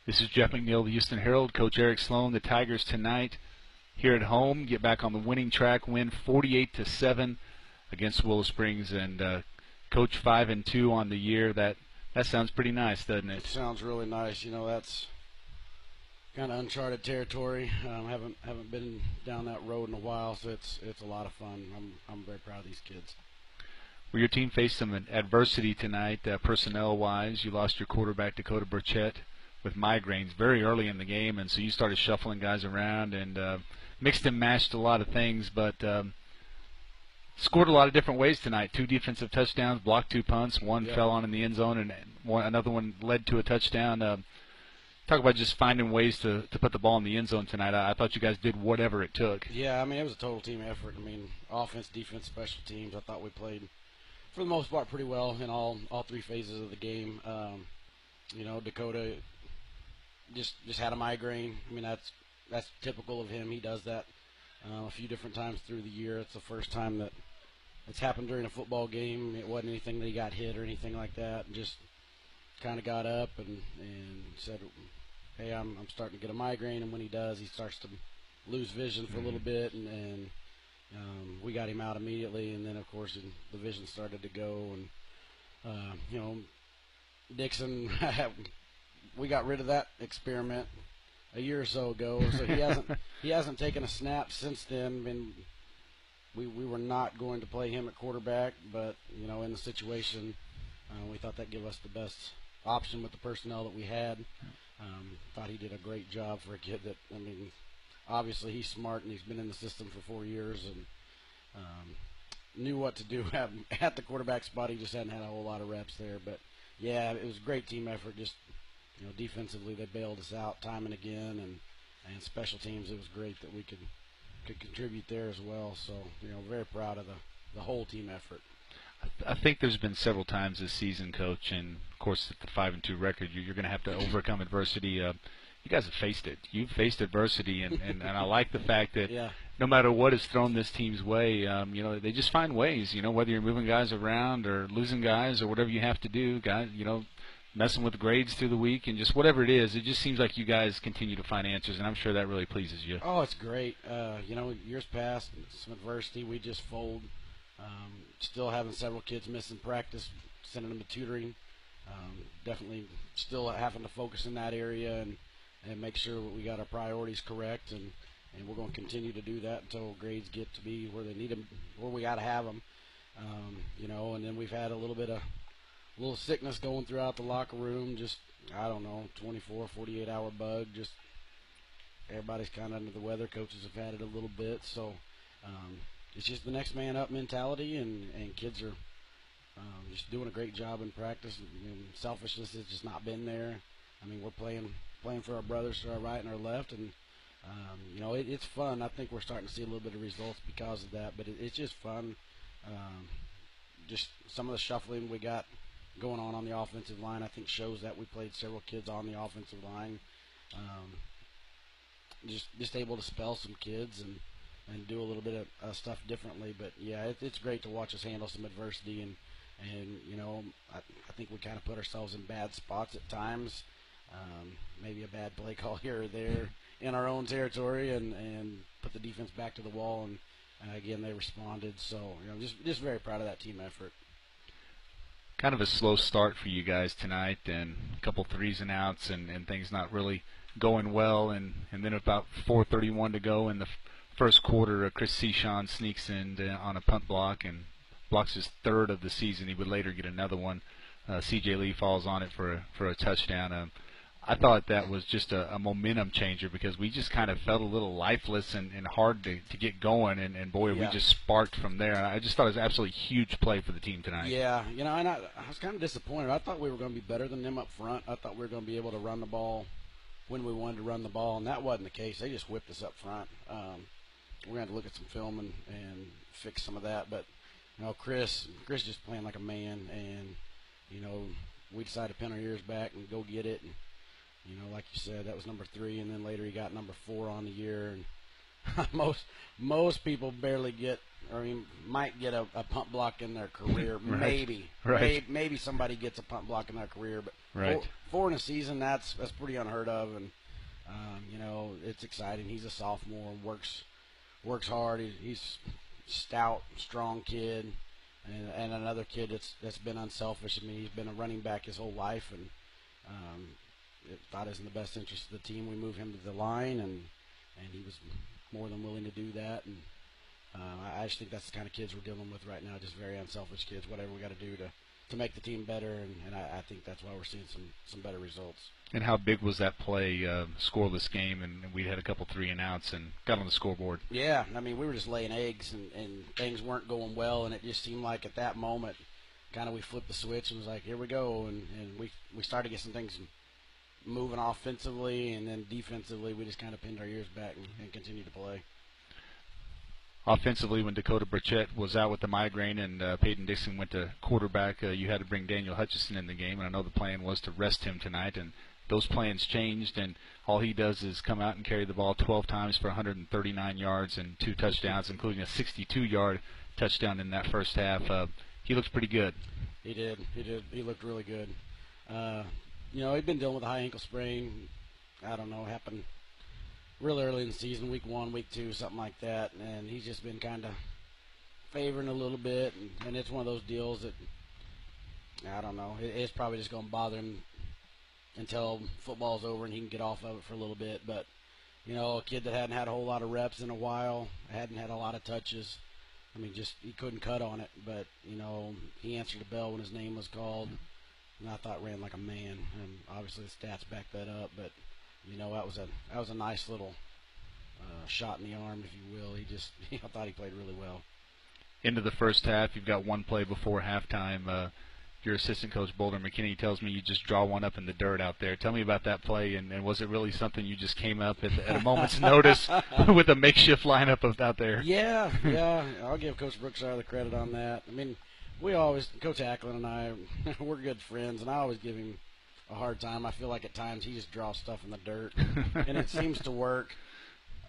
This is Jeff McNeil, the Houston Herald. Coach Eric Sloan, the Tigers tonight here at home get back on the winning track, win 48-7 against Willow Springs, and Coach 5-2 on the year. That sounds pretty nice, doesn't it? It sounds really nice. You know, that's kind of uncharted territory. Haven't been down that road in a while, so it's a lot of fun. I'm very proud of these kids. Well, your team faced some adversity tonight, personnel-wise. You lost your quarterback, Dakota Burchett, with migraines very early in the game, and so you started shuffling guys around and mixed and matched a lot of things, but scored a lot of different ways tonight. 2 defensive touchdowns, blocked 2 punts, one fell on in the end zone, and another one led to a touchdown. Talk about just finding ways to put the ball in the end zone tonight. I thought you guys did whatever it took. Yeah, I mean, it was a total team effort. I mean, offense, defense, special teams. I thought we played, for the most part, pretty well in all 3 phases of the game. You know, Dakota just had a migraine. I mean, that's typical of him. He does that a few different times through the year. It's the first time that it's happened during a football game. It wasn't anything that he got hit or anything like that. And just kind of got up and said, hey, I'm starting to get a migraine. And when he does, he starts to lose vision for a little bit, and we got him out immediately. And then, of course, the vision started to go. And, you know, Dixon, we got rid of that experiment a year or so ago, so he hasn't taken a snap since then. I mean, we were not going to play him at quarterback, but you know, in the situation, we thought that gave us the best option with the personnel that we had. Thought he did a great job for a kid that, I mean, obviously he's smart and he's been in the system for 4 years and knew what to do at the quarterback spot. He just hadn't had a whole lot of reps there, but yeah, it was a great team effort. Just, you know, defensively they bailed us out time and again, and special teams, it was great that we could contribute there as well. So, you know, very proud of the whole team effort. I think there's been several times this season, Coach, and of course at the 5-2 record, you're going to have to overcome adversity. You guys have faced it. You've faced adversity, and I like the fact that no matter what is thrown this team's way, you know, they just find ways. You know, whether you're moving guys around or losing guys or whatever you have to do, guys, you know, messing with grades through the week and just whatever it is, it just seems like you guys continue to find answers, and I'm sure that really pleases you. Oh, it's great. You know, years past, some adversity, we just fold. Still having several kids missing practice, sending them to tutoring. Definitely still having to focus in that area and make sure that we got our priorities correct, and we're going to continue to do that until grades get to be where they need them, where we got to have them. You know, and then we've had a little sickness going throughout the locker room, just, I don't know, 24, 48-hour bug. Just everybody's kind of under the weather. Coaches have had it a little bit. So it's just the next man up mentality, and kids are just doing a great job in practice. And selfishness has just not been there. I mean, we're playing for our brothers to our right and our left, and you know, it's fun. I think we're starting to see a little bit of results because of that, but it's just fun. Just some of the shuffling we got going on the offensive line, I think, shows that we played several kids on the offensive line. Just able to spell some kids and do a little bit of stuff differently. But yeah, it's great to watch us handle some adversity, and you know, I think we kind of put ourselves in bad spots at times. Maybe a bad play call here or there in our own territory, and put the defense back to the wall, and again, they responded. So, you know, just very proud of that team effort. Kind of a slow start for you guys tonight, and a couple 3s and outs, and things not really going well, and then about 4:31 to go in the first quarter, Chris Sean sneaks in on a punt block and blocks his 3rd of the season. He would later get another one. C.J. Lee falls on it for a touchdown. I thought that was just a momentum changer, because we just kind of felt a little lifeless and hard to get going, and boy, we just sparked from there. I just thought it was an absolutely huge play for the team tonight. Yeah, you know, and I was kind of disappointed. I thought we were going to be better than them up front. I thought we were going to be able to run the ball when we wanted to run the ball, and that wasn't the case. They just whipped us up front. We're going to have to look at some film and fix some of that, but you know, Chris just playing like a man, and you know, we decided to pin our ears back and go get it. And you know, like you said, that was number 3, and then later he got number 4 on the year, and most people barely get, or I mean, might get a punt block in their career. Right. Maybe, Right. maybe somebody gets a punt block in their career, but Right. four in a season, that's pretty unheard of. And it's exciting. He's a sophomore, works hard. He's stout, strong kid, and another kid that's been unselfish. I mean, he's been a running back his whole life, and thought it was in the best interest of the team. We moved him to the line, and he was more than willing to do that. And I just think that's the kind of kids we're dealing with right now, just very unselfish kids, whatever we got to do to make the team better, and I think that's why we're seeing some better results. And how big was that play, scoreless game, and we had a couple 3-and-outs and got on the scoreboard? Yeah, I mean, we were just laying eggs, and things weren't going well, and it just seemed like at that moment, kind of we flipped the switch and was like, here we go, and we started to get some things moving offensively, and then defensively we just kind of pinned our ears back and continued to play. Offensively, when Dakota Burchett was out with the migraine and Peyton Dixon went to quarterback, you had to bring Daniel Hutchison in the game, and I know the plan was to rest him tonight, and those plans changed, and all he does is come out and carry the ball 12 times for 139 yards and 2 touchdowns, including a 62-yard touchdown in that first half. He looked pretty good. He did. He looked really good. He'd been dealing with a high ankle sprain. I don't know, happened really early in the season, week 1, week 2, something like that, and he's just been kind of favoring a little bit, and it's one of those deals that, I don't know, it's probably just going to bother him until football's over and he can get off of it for a little bit. But, a kid that hadn't had a whole lot of reps in a while, hadn't had a lot of touches, I mean, just he couldn't cut on it, but, he answered the bell when his name was called, and I thought ran like a man, and obviously the stats back that up, but that was a nice little shot in the arm, if you will. I thought he played really well. Into the first half, you've got one play before halftime. Your assistant coach, Boulder McKinney, tells me you just draw one up in the dirt out there. Tell me about that play, and was it really something you just came up at a moment's notice with a makeshift lineup out there? Yeah. I'll give Coach Brookshire the credit on that. I mean, Coach Acklin and I, we're good friends, and I always give him a hard time. I feel like at times he just draws stuff in the dirt, and it seems to work.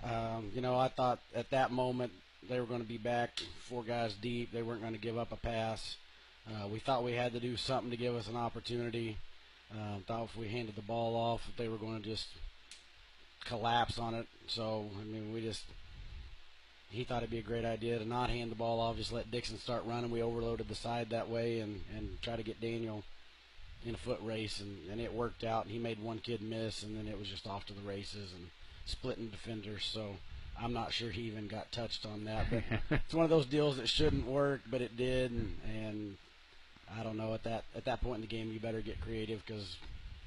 I thought at that moment they were going to be back 4 guys deep. They weren't going to give up a pass. We thought we had to do something to give us an opportunity. Thought if we handed the ball off, they were going to just collapse on it. So, I mean, he thought it'd be a great idea to not hand the ball off, just let Dixon start running. We overloaded the side that way and try to get Daniel in a foot race, and it worked out, and he made one kid miss, and then it was just off to the races and splitting defenders. So I'm not sure he even got touched on that, but it's one of those deals that shouldn't work, but it did, and I don't know, at that point in the game you better get creative, because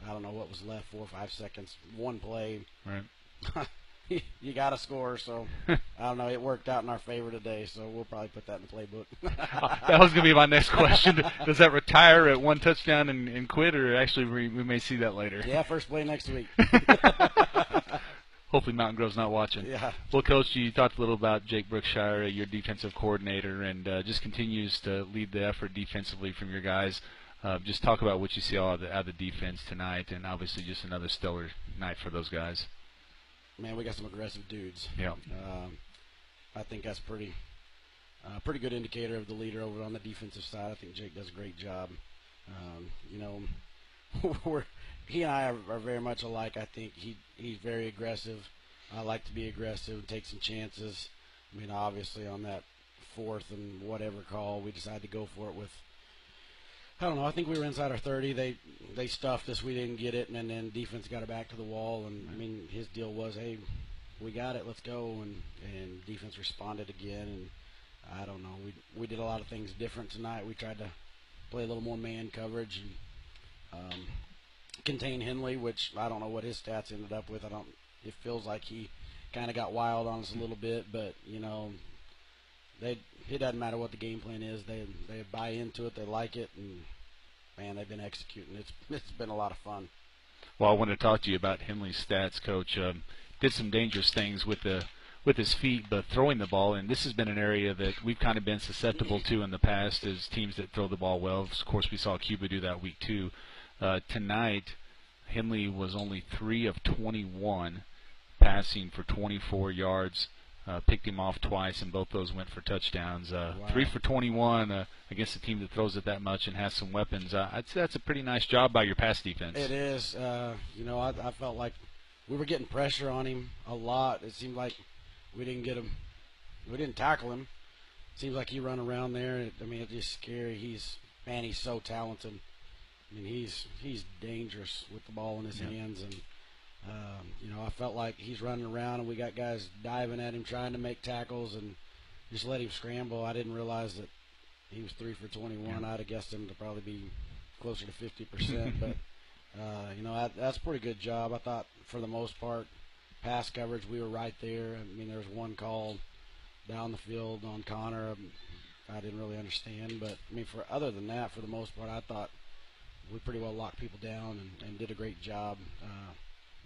I don't know what was left, 4 or 5 seconds, one play. Right. You got to score, so I don't know. It worked out in our favor today, so we'll probably put that in the playbook. That was going to be my next question. Does that retire at 1 touchdown and quit, or actually we may see that later? Yeah, first play next week. Hopefully Mountain Grove's not watching. Yeah. Well, Coach, you talked a little about Jake Brookshire, your defensive coordinator, and just continues to lead the effort defensively from your guys. Just talk about what you see out of the defense tonight, and obviously just another stellar night for those guys. Man, we got some aggressive dudes. Yeah. I think that's pretty good indicator of the leader over on the defensive side. I think Jake does a great job. He and I are very much alike. I think he's very aggressive. I like to be aggressive and take some chances. I mean, obviously on that 4th and whatever call, we decided to go for it with, I don't know, I think we were inside our 30. They stuffed us. We didn't get it, and then defense got it back to the wall. And, I mean, his deal was, hey, we got it, let's go. And defense responded again. And I don't know, we did a lot of things different tonight. We tried to play a little more man coverage and contain Henley, which I don't know what his stats ended up with. It feels like he kind of got wild on us a little bit, but, it doesn't matter what the game plan is. They buy into it. They like it, and man, they've been executing. It's been a lot of fun. Well, I want to talk to you about Henley's stats, Coach. Did some dangerous things with his feet, but throwing the ball, and this has been an area that we've kind of been susceptible to in the past as teams that throw the ball well. Of course, we saw Cuba do that week 2. Tonight, Henley was only 3 of 21 passing for 24 yards. picked him off twice, and both those went for touchdowns. Wow. 3 for 21 against a team that throws it that much and has some weapons. I'd say that's a pretty nice job by your pass defense. It is. I felt like we were getting pressure on him a lot. It seemed like we didn't get him. We didn't tackle him. It seems like he run around there. It's just scary. He's so talented. He's dangerous with the ball in his hands, and I felt like he's running around, and we got guys diving at him, trying to make tackles, and just let him scramble. I didn't realize that he was 3 for 21. I'd have guessed him to probably be closer to 50%, but that's a pretty good job. I thought for the most part, pass coverage, we were right there. There was one call down the field on Connor I didn't really understand, but other than that, for the most part, I thought we pretty well locked people down and did a great job.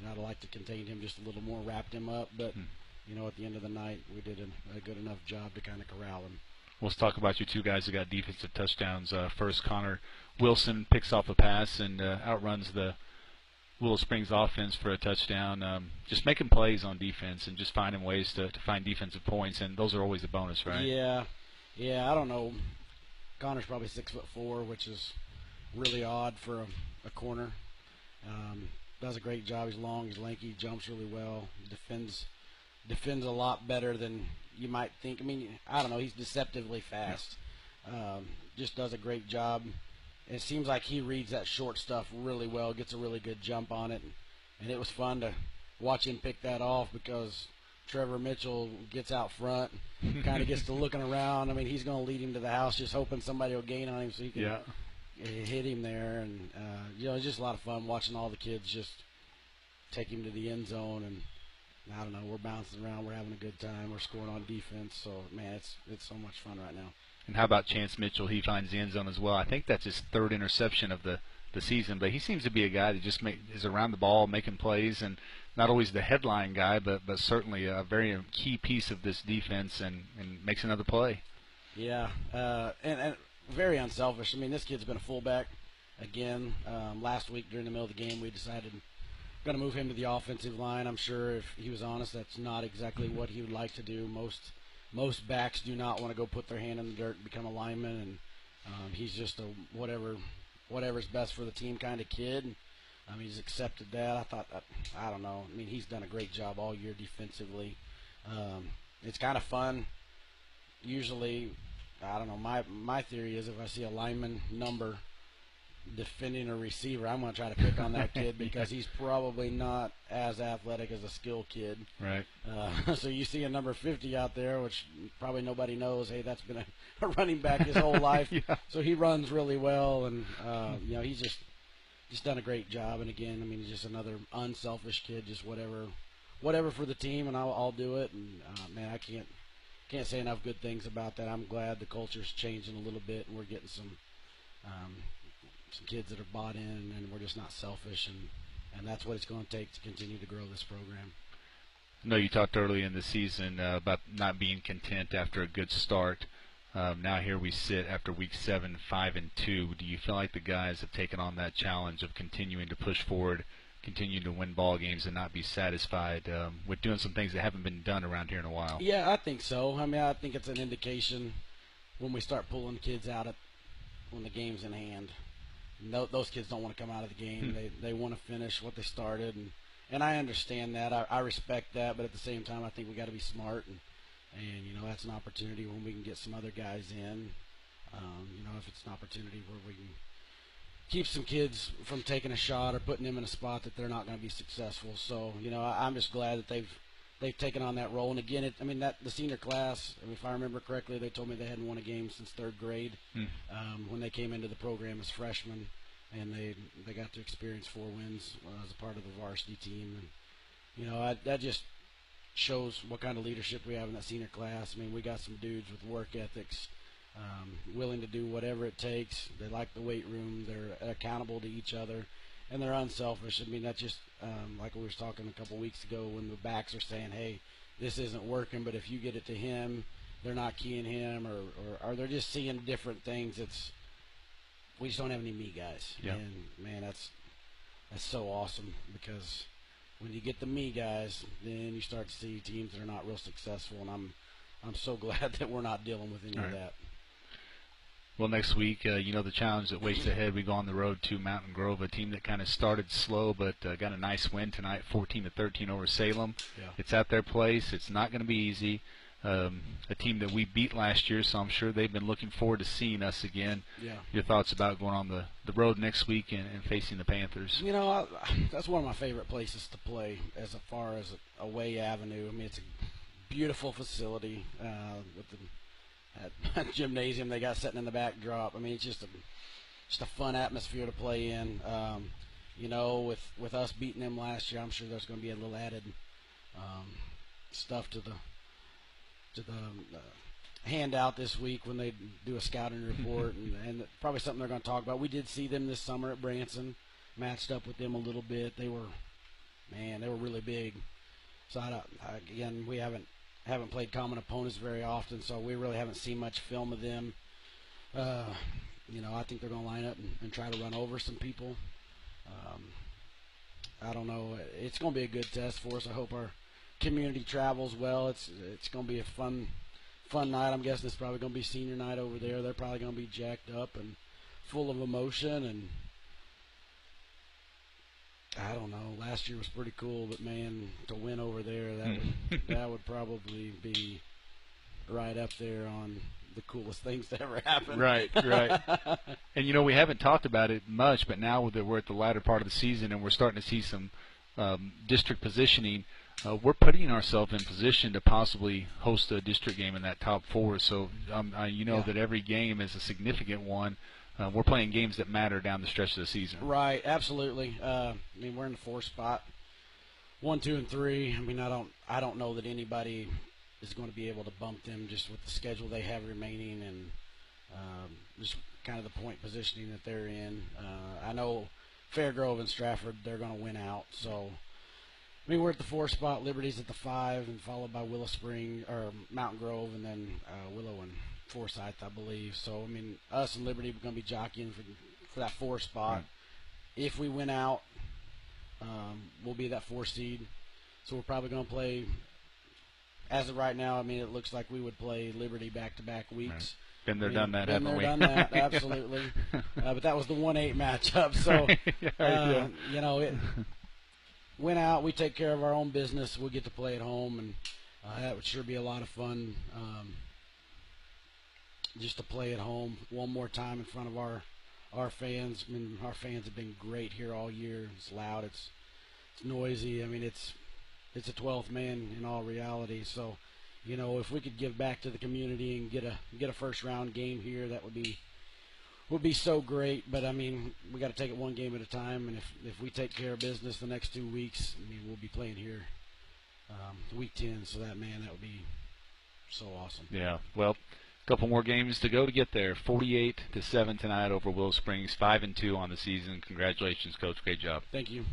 I'd like to contain him just a little more, wrapped him up, but at the end of the night, we did a good enough job to kind of corral him. Let's talk about your two guys who got defensive touchdowns. First, Connor Wilson picks off a pass and outruns the Willow Springs offense for a touchdown. Just making plays on defense and just finding ways to find defensive points, and those are always a bonus, right? Yeah. I don't know. Connor's probably 6'4", which is really odd for a corner. Does a great job. He's long, he's lanky, jumps really well, defends a lot better than you might think. I don't know. He's deceptively fast. Just does a great job. It seems like he reads that short stuff really well, gets a really good jump on it, and it was fun to watch him pick that off because Trevor Mitchell gets out front, kind of gets to looking around. He's going to lead him to the house, just hoping somebody will gain on him so he can hit him there. And it's just a lot of fun watching all the kids just take him to the end zone. And I don't know, we're bouncing around, we're having a good time, we're scoring on defense. So man, it's so much fun right now. And how about Chance Mitchell? He finds the end zone as well. I think that's his third interception of the season, but he seems to be a guy that just is around the ball, making plays, and not always the headline guy, but certainly a very key piece of this defense, and makes another play. Yeah, and very unselfish. This kid's been a fullback again. Last week during the middle of the game, we decided going to move him to the offensive line. I'm sure if he was honest, that's not exactly what he would like to do. Most backs do not want to go put their hand in the dirt and become a lineman, and he's just a whatever's best for the team kind of kid. He's accepted that. I don't know. He's done a great job all year defensively. It's kind of fun. Usually, I don't know, my theory is if I see a lineman number defending a receiver, I'm going to try to pick on that kid because he's probably not as athletic as a skill kid. Right. So you see a number 50 out there, which probably nobody knows. Hey, that's been a running back his whole life. Yeah. So he runs really well, and he's just done a great job. And again, he's just another unselfish kid, just whatever for the team, and I'll do it. And man, I can't say enough good things about that. I'm glad the culture's changing a little bit, and we're getting some kids that are bought in, and we're just not selfish, and that's what it's going to take to continue to grow this program. No, you talked early in the season about not being content after a good start. Now here we sit after week 7, 5-2. Do you feel like the guys have taken on that challenge of continuing to push forward, continuing to win ball games, and not be satisfied with doing some things that haven't been done around here in a while? Yeah, I think so. I think it's an indication when we start pulling kids out when the game's in hand. Those kids don't want to come out of the game. They want to finish what they started, and I understand that. I respect that, but at the same time, I think we got to be smart, and that's an opportunity when we can get some other guys in. If it's an opportunity where we can keep some kids from taking a shot or putting them in a spot that they're not going to be successful. So I'm just glad that they've taken on that role. And again, the senior class, if I remember correctly, they told me they hadn't won a game since 3rd grade when they came into the program as freshmen, and they got to experience 4 wins as a part of the varsity team. And that just shows what kind of leadership we have in that senior class. We got some dudes with work ethics, willing to do whatever it takes. They like the weight room. They're accountable to each other, and they're unselfish. That's just like we were talking a couple weeks ago when the backs are saying, hey, this isn't working, but if you get it to him, they're not keying him, or they're just seeing different things. We just don't have any me guys. Yep. And man, that's so awesome because when you get the me guys, then you start to see teams that are not real successful, and I'm so glad that we're not dealing with any of that. Well, next week, you know the challenge that waits ahead. We go on the road to Mountain Grove, a team that kind of started slow but got a nice win tonight, 14-13 over Salem. Yeah. It's at their place. It's not going to be easy. A team that we beat last year, so I'm sure they've been looking forward to seeing us again. Yeah. Your thoughts about going on the road next week and facing the Panthers? You know, that's one of my favorite places to play as far as away avenue. I mean, it's a beautiful facility with that gymnasium they got sitting in the backdrop. I mean, it's just a fun atmosphere to play in. You know, with us beating them last year, I'm sure there's going to be a little added stuff to the handout this week when they do a scouting report, and probably something they're going to talk about. We did see them this summer at Branson, matched up with them a little bit. They were really big. So again, we haven't played common opponents very often, so we really haven't seen much film of them. You know, I think they're going to line up and try to run over some people. I don't know. It's going to be a good test for us. I hope our community travels well. It's going to be a fun night. I'm guessing it's probably going to be senior night over there. They're probably going to be jacked up and full of emotion, and I don't know. Last year was pretty cool, but man, to win over there, that would probably be right up there on the coolest things to ever happen. Right. And you know, we haven't talked about it much, but now that we're at the latter part of the season and we're starting to see some district positioning, we're putting ourselves in position to possibly host a district game in that top four. So you know that every game is a significant one. We're playing games that matter down the stretch of the season. Right, absolutely. I mean, we're in the 4th spot, 1, 2, and 3. I mean, I don't know that anybody is going to be able to bump them just with the schedule they have remaining and just kind of the point positioning that they're in. I know Fairgrove and Stratford, they're going to win out. So, I mean, we're at the 4th spot. Liberty's at the 5, and followed by Willow Springs or Mountain Grove, and then Willow and Forsyth, I believe. So, I mean, us and Liberty are going to be jockeying for that 4th spot. Right. If we win out, we'll be that 4 seed. So we're probably going to play, as of right now, I mean, it looks like we would play Liberty back-to-back weeks. Right. Been there, done that, haven't we? Been there, done that, absolutely. But that was the 1-8 matchup. So, you know, went out, we take care of our own business. We'll get to play at home, and that would sure be a lot of fun. Just to play at home one more time in front of our fans. I mean, our fans have been great here all year. It's loud, it's noisy. I mean, it's a 12th man in all reality. So, you know, if we could give back to the community and get a first round game here, that would be so great. But I mean, we got to take it one game at a time. And if we take care of business the next 2 weeks, I mean, we'll be playing here week 10. So that would be so awesome. Yeah. Well, a couple more games to go to get there. 48-7 tonight over Willow Springs. 5-2 on the season. Congratulations, Coach. Great job. Thank you.